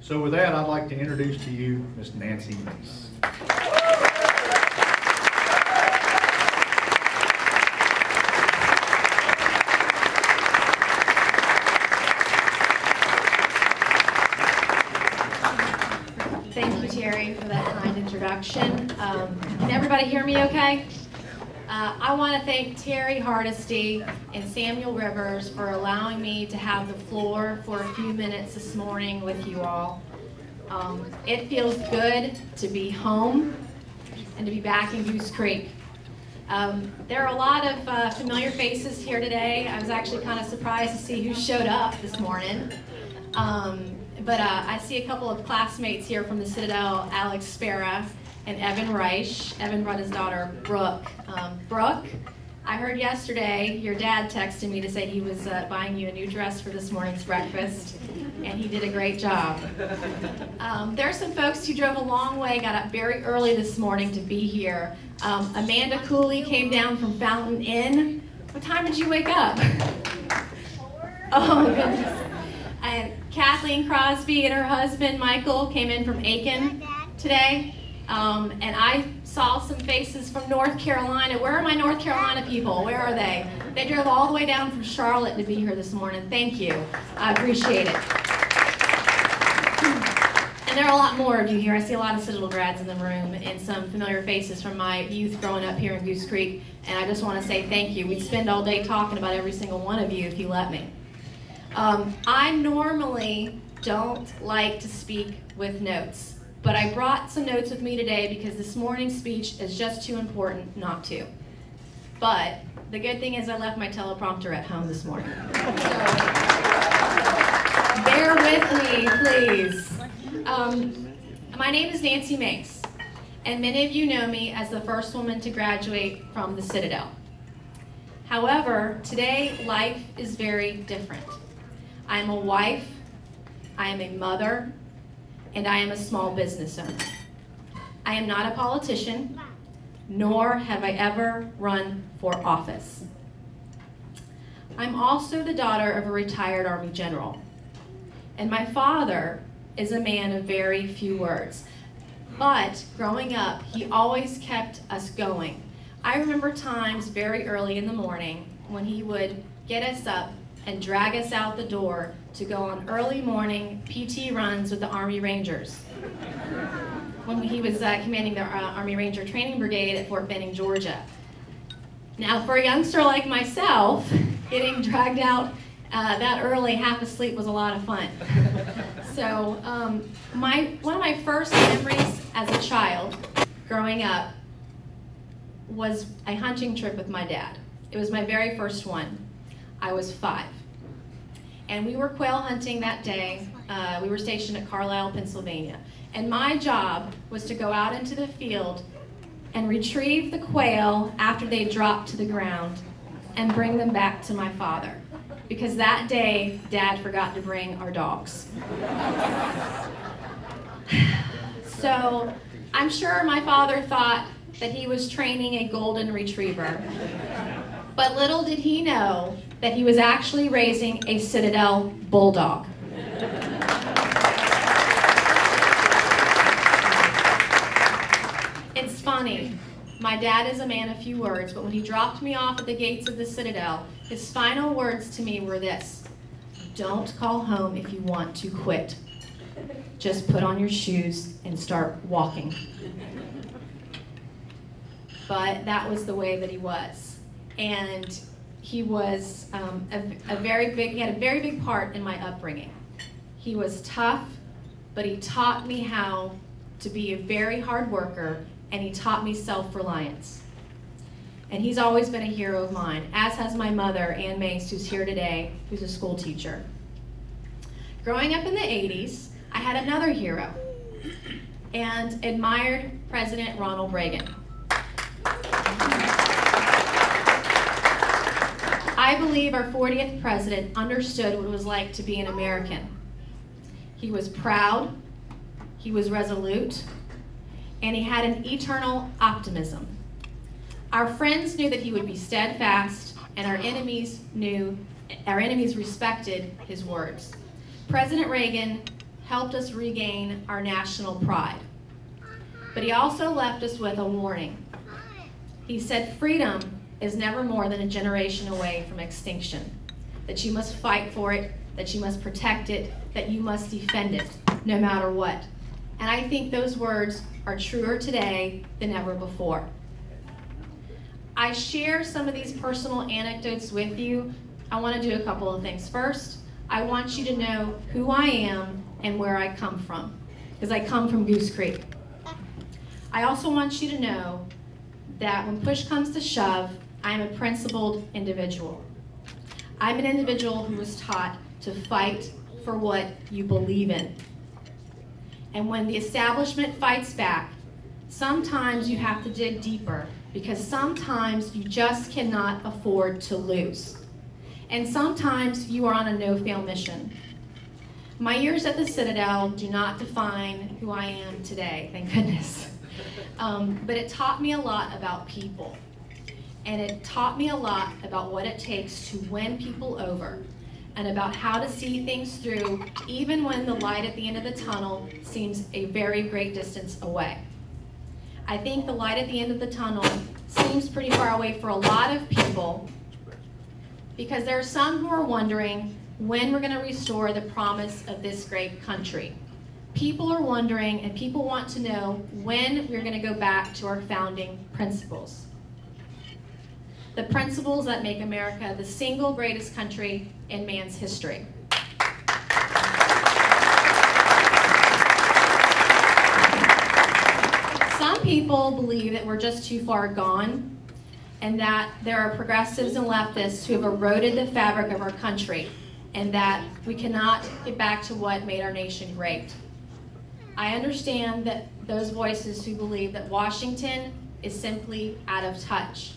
So with that, I'd like to introduce to you Miss Nancy Mace. Thank you, Terry, for that kind introduction. Can everybody hear me okay? I want to thank Terry Hardesty and Samuel Rivers for allowing me to have the floor for a few minutes this morning with you all. It feels good to be home and to be back in Goose Creek. There are a lot of familiar faces here today. I was actually kind of surprised to see who showed up this morning. But I see a couple of classmates here from the Citadel, Alex Spera and Evan Reich. Evan brought his daughter, Brooke. Brooke, I heard yesterday your dad texted me to say he was buying you a new dress for this morning's breakfast, and he did a great job. There are some folks who drove a long way, got up very early this morning to be here. Amanda Cooley came down from Fountain Inn. What time did you wake up? Oh, goodness. And Kathleen Crosby and her husband, Michael, came in from Aiken today. And I saw some faces from North Carolina. Where are my North Carolina people? Where are they? They drove all the way down from Charlotte to be here this morning. Thank you. I appreciate it. And there are a lot more of you here. I see a lot of Citadel grads in the room and some familiar faces from my youth growing up here in Goose Creek. And I just want to say thank you. We'd spend all day talking about every single one of you if you let me. I normally don't like to speak with notes, but I brought some notes with me today because this morning's speech is just too important not to. But the good thing is I left my teleprompter at home this morning. So, bear with me, please. My name is Nancy Mace, and many of you know me as the first woman to graduate from the Citadel. However, today life is very different. I am a wife, I am a mother, and I am a small business owner. I am not a politician, nor have I ever run for office. I'm also the daughter of a retired Army general, and my father is a man of very few words. But growing up, he always kept us going. I remember times very early in the morning when he would get us up and drag us out the door to go on early morning PT runs with the Army Rangers. When he was commanding the Army Ranger Training Brigade at Fort Benning, Georgia. Now, for a youngster like myself, getting dragged out that early, half asleep, was a lot of fun. So, one of my first memories as a child, growing up, was a hunting trip with my dad. It was my very first one. I was 5. And we were quail hunting that day. We were stationed at Carlisle, Pennsylvania. And my job was to go out into the field and retrieve the quail after they dropped to the ground and bring them back to my father. Because that day, Dad forgot to bring our dogs. So I'm sure my father thought that he was training a golden retriever. But little did he know that he was actually raising a Citadel bulldog. It's funny, my dad is a man of few words, but when he dropped me off at the gates of the Citadel, his final words to me were this: don't call home if you want to quit. Just put on your shoes and start walking. But that was the way that he was. And he was he had a very big part in my upbringing. He was tough, but he taught me how to be a very hard worker, and he taught me self-reliance. And he's always been a hero of mine, as has my mother, Ann Mace, who's here today, who's a school teacher. Growing up in the 80s, I had another hero, and admired President Ronald Reagan. I believe our 40th president understood what it was like to be an American. He was proud, he was resolute, and he had an eternal optimism. Our friends knew that he would be steadfast, and our enemies respected his words. President Reagan, helped us regain our national pride. But he also left us with a warning. He said freedom is never more than a generation away from extinction, that you must fight for it, that you must protect it, that you must defend it, no matter what. And I think those words are truer today than ever before. I share some of these personal anecdotes with you. I want to do a couple of things. First, I want you to know who I am and where I come from, because I come from Goose Creek. I also want you to know that when push comes to shove, I'm a principled individual. I'm an individual who was taught to fight for what you believe in. And when the establishment fights back, sometimes you have to dig deeper, because sometimes you just cannot afford to lose. And sometimes you are on a no-fail mission. My years at the Citadel do not define who I am today, thank goodness. But it taught me a lot about people. And it taught me a lot about what it takes to win people over, and about how to see things through even when the light at the end of the tunnel seems a very great distance away. I think the light at the end of the tunnel seems pretty far away for a lot of people, because there are some who are wondering when we're going to restore the promise of this great country. People are wondering, and people want to know when we're going to go back to our founding principles. The principles that make America the single greatest country in man's history. Some people believe that we're just too far gone, and that there are progressives and leftists who have eroded the fabric of our country, and that we cannot get back to what made our nation great. I understand that those voices who believe that Washington is simply out of touch.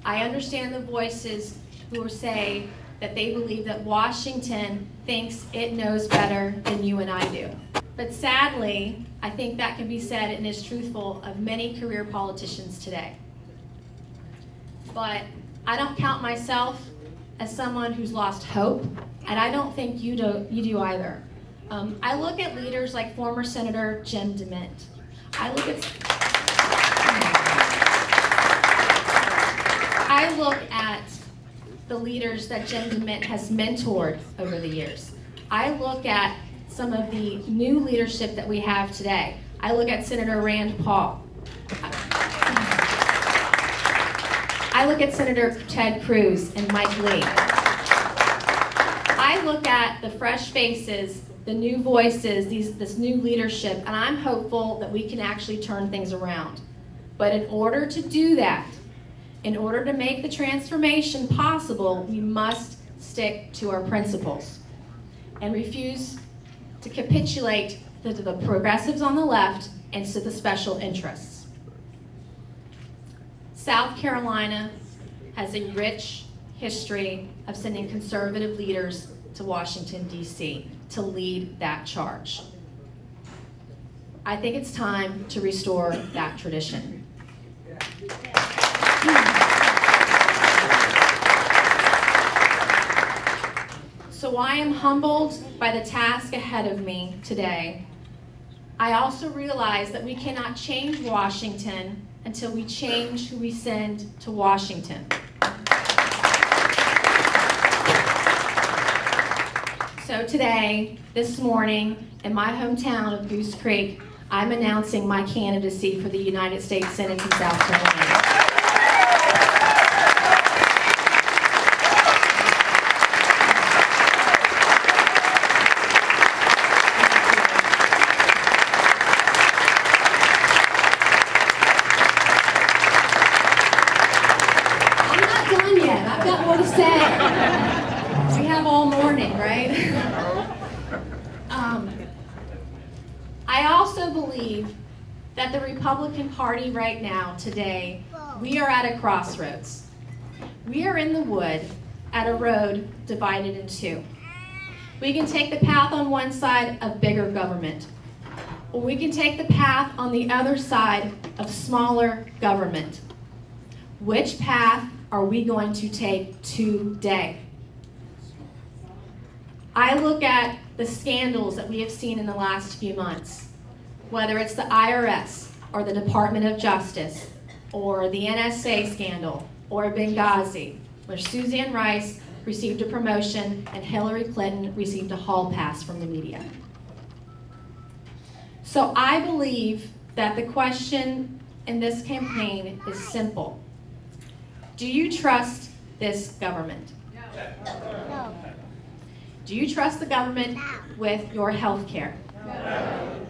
I understand the voices who say that they believe that Washington thinks it knows better than you and I do. But sadly, I think that can be said and is truthful of many career politicians today. But I don't count myself as someone who's lost hope, and I don't think you do either. I look at leaders like former Senator Jim DeMint. I look at the leaders that Jim DeMint has mentored over the years. I look at some of the new leadership that we have today. I look at Senator Rand Paul. I look at Senator Ted Cruz and Mike Lee. I look at the fresh faces, the new voices, this new leadership, and I'm hopeful that we can actually turn things around. But in order to do that, in order to make the transformation possible, we must stick to our principles and refuse to capitulate to the progressives on the left and to the special interests. South Carolina has a rich history of sending conservative leaders to Washington, D.C. to lead that charge. I think it's time to restore that tradition. So I am humbled by the task ahead of me today. I also realize that we cannot change Washington until we change who we send to Washington. So today, this morning, in my hometown of Goose Creek, I'm announcing my candidacy for the United States Senate in South Carolina. We have all morning, right? I also believe that the Republican Party right now, today, we are at a crossroads. We are in the wood at a road divided in two. We can take the path on one side of bigger government, or we can take the path on the other side of smaller government. Which path are we going to take today? I look at the scandals that we have seen in the last few months, whether it's the IRS or the Department of Justice or the NSA scandal or Benghazi, where Suzanne Rice received a promotion and Hillary Clinton received a hall pass from the media. So I believe that the question in this campaign is simple. Do you trust this government? No. Do you trust the government with your health care? No.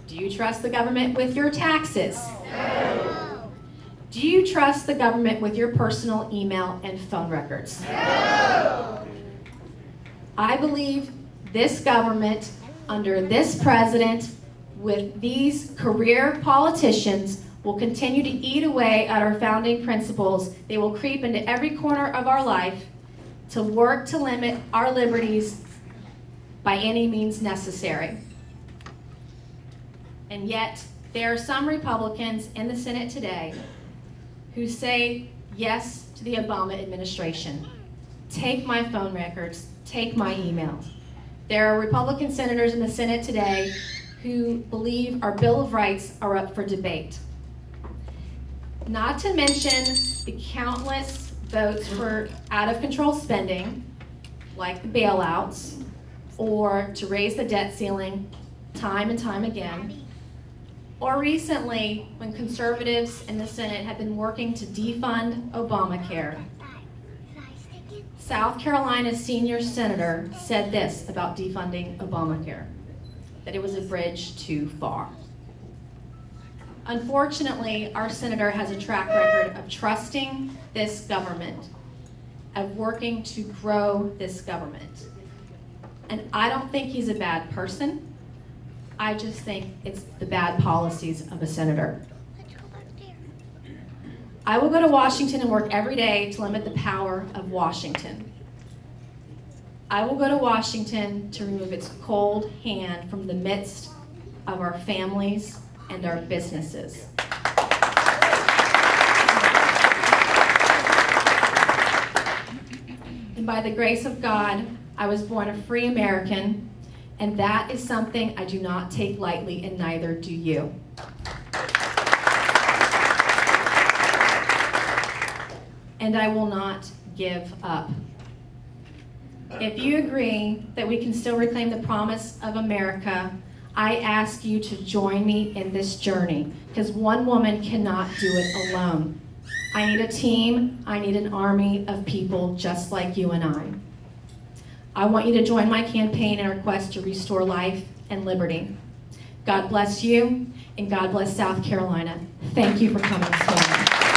Do you trust the government with your taxes? No. Do you trust the government with your personal email and phone records? No. I believe this government, under this president, with these career politicians, will continue to eat away at our founding principles. They will creep into every corner of our life to work to limit our liberties by any means necessary. And yet, there are some Republicans in the Senate today who say yes to the Obama administration. Take my phone records, take my emails. There are Republican senators in the Senate today who believe our Bill of Rights are up for debate. Not to mention the countless votes for out-of-control spending, like the bailouts, or to raise the debt ceiling time and time again, or recently when conservatives in the Senate have been working to defund Obamacare. South Carolina's senior senator said this about defunding Obamacare, that it was a bridge too far. Unfortunately, our senator has a track record of trusting this government, of working to grow this government. And I don't think he's a bad person. I just think it's the bad policies of a senator. I will go to Washington and work every day to limit the power of Washington. I will go to Washington to remove its cold hand from the midst of our families and our businesses. And by the grace of God, I was born a free American, and that is something I do not take lightly, and neither do you. And I will not give up. If you agree that we can still reclaim the promise of America, I ask you to join me in this journey, because one woman cannot do it alone. I need a team, I need an army of people just like you and I. I want you to join my campaign in our quest to restore life and liberty. God bless you, and God bless South Carolina. Thank you for coming this morning.